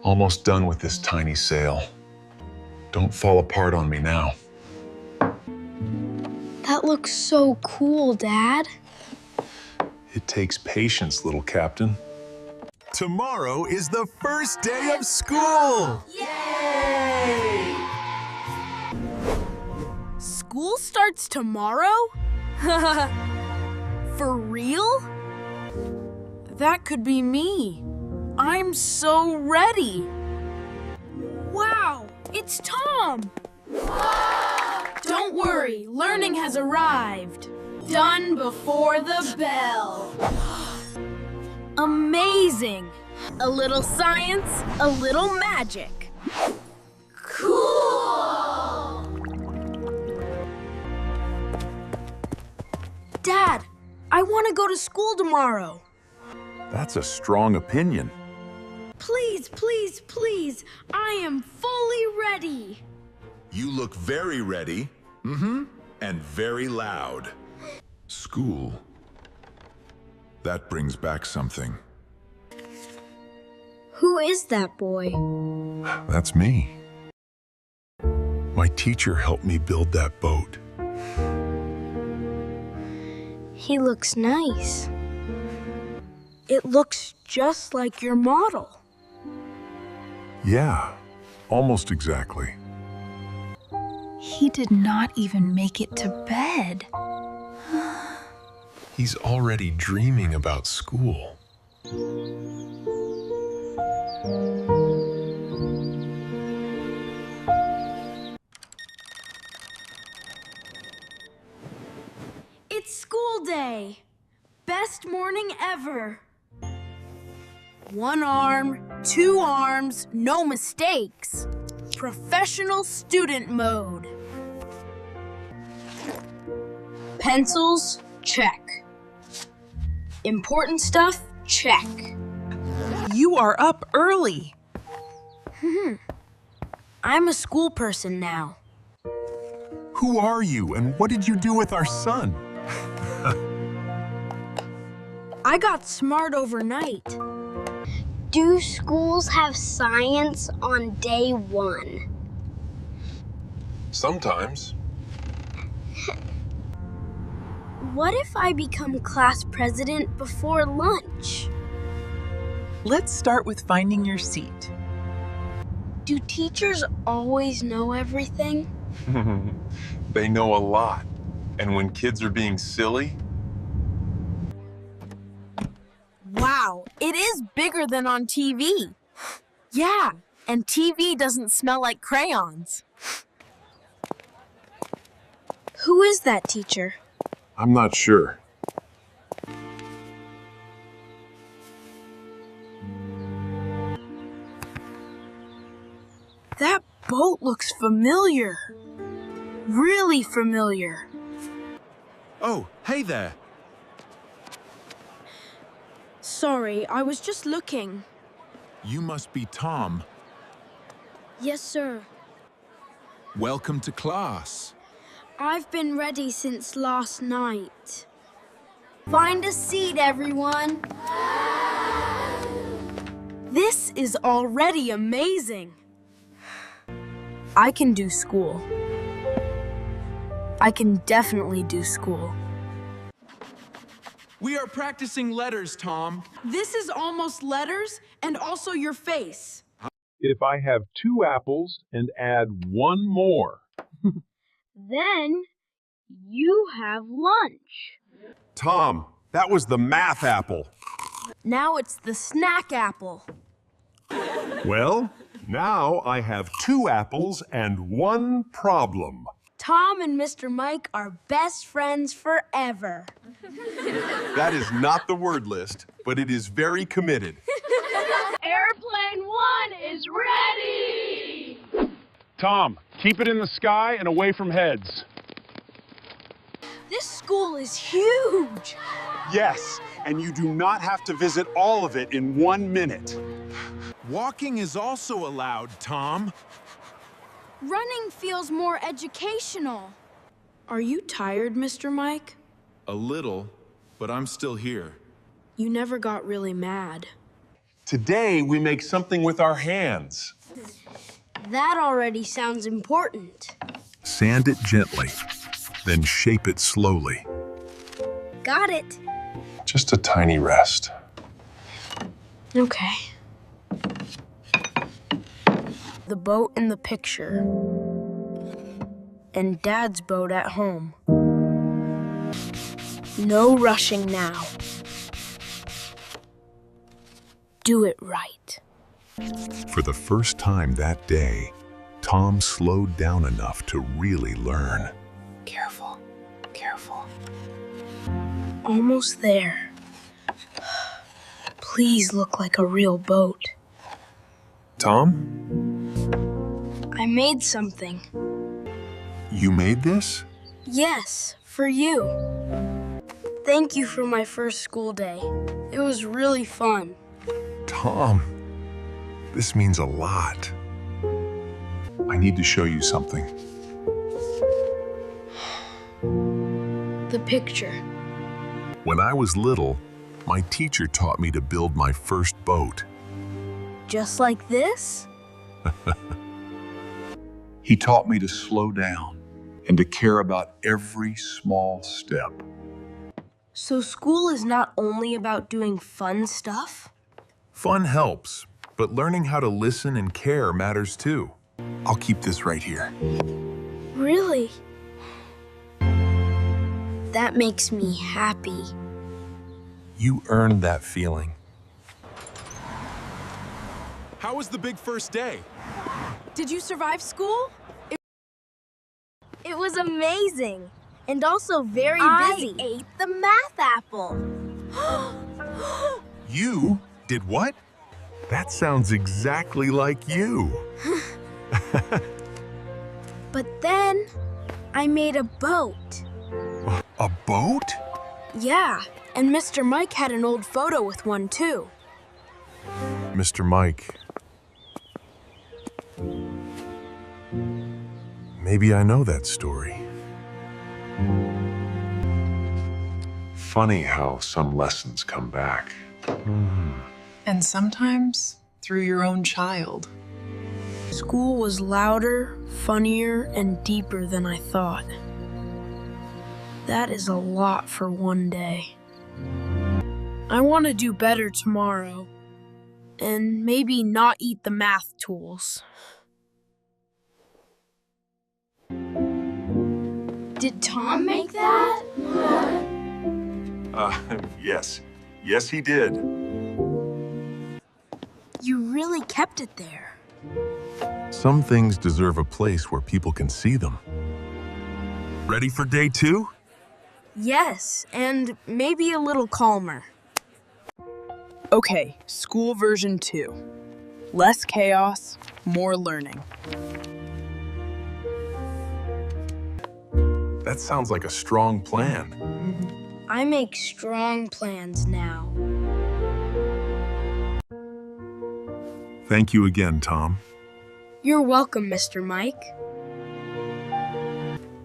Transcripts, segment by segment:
Almost done with this tiny sail. Don't fall apart on me now. That looks so cool, Dad. It takes patience, little captain. Tomorrow is the first day of school! Yay! School starts tomorrow? For real? That could be me. I'm so ready. Wow, it's Tom! Don't worry, learning has arrived. Done before the bell. Amazing! A little science, a little magic. Cool! Dad, I want to go to school tomorrow. That's a strong opinion. Please, please, please, I am fully ready. You look very ready. And very loud. School. That brings back something. Who is that boy? That's me. My teacher helped me build that boat. He looks nice. It looks just like your model. Yeah, almost exactly. He did not even make it to bed. He's already dreaming about school. It's school day. Best morning ever. One arm, two arms, no mistakes. Professional student mode. Pencils, check. Important stuff, check. You are up early. I'm a school person now. Who are you and what did you do with our son? I got smart overnight. Do schools have science on day 1? Sometimes. What if I become class president before lunch? Let's start with finding your seat. Do teachers always know everything? They know a lot. And when kids are being silly, Wow, it is bigger than on TV. Yeah, and TV doesn't smell like crayons. Who is that teacher? I'm not sure. That boat looks familiar. Really familiar. Oh, hey there. Sorry, I was just looking. You must be Tom. Yes, sir. Welcome to class. I've been ready since last night. Find a seat, everyone. This is already amazing. I can do school. I can definitely do school. We are practicing letters, Tom. This is almost letters and also your face. If I have 2 apples and add 1 more. Then you have lunch. Tom, that was the math apple. Now it's the snack apple. Well, now I have 2 apples and 1 problem. Tom and Mr. Mike are best friends forever. That is not the word list, but it is very committed. Airplane 1 is ready! Tom, keep it in the sky and away from heads. This school is huge. Yes, and you do not have to visit all of it in 1 minute. Walking is also allowed, Tom. Running feels more educational. Are you tired, Mr. Mike? A little, but I'm still here. You never got really mad. Today, we make something with our hands. That already sounds important. Sand it gently, then shape it slowly. Got it. Just a tiny rest. Okay. The boat in the picture. And Dad's boat at home. No rushing now. Do it right. For the first time that day, Tom slowed down enough to really learn. Careful, careful. Almost there. Please look like a real boat. Tom, I made something. you made this? Yes, for you. Thank you for my first school day. It was really fun. Tom, this means a lot. I need to show you something. The picture. When I was little, my teacher taught me to build my first boat. Just like this? He taught me to slow down and to care about every small step. So school is not only about doing fun stuff? Fun helps, but learning how to listen and care matters too. I'll keep this right here. Really? That makes me happy. You earned that feeling. How was the big first day? Did you survive school? It was amazing. And also very busy. I ate the math apple. You did what? That sounds exactly like you. But then I made a boat. A boat? Yeah, and Mr. Mike had an old photo with one too. Mr. Mike. Maybe I know that story. Funny how some lessons come back. And sometimes through your own child. School was louder, funnier, and deeper than I thought. That is a lot for one day. I want to do better tomorrow. And maybe not eat the math tools. Did Tom make that? Yes. Yes, he did. You really kept it there. Some things deserve a place where people can see them. Ready for day 2? Yes, and maybe a little calmer. Okay, school version 2. Less chaos, more learning. That sounds like a strong plan. I make strong plans now. Thank you again, Tom. You're welcome, Mr. Mike.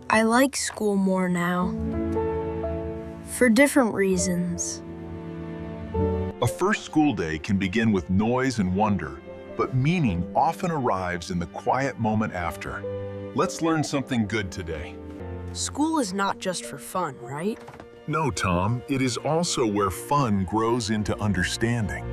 I like school more now. For different reasons. A first school day can begin with noise and wonder, but meaning often arrives in the quiet moment after. Let's learn something good today. School is not just for fun, right? No, Tom, it is also where fun grows into understanding.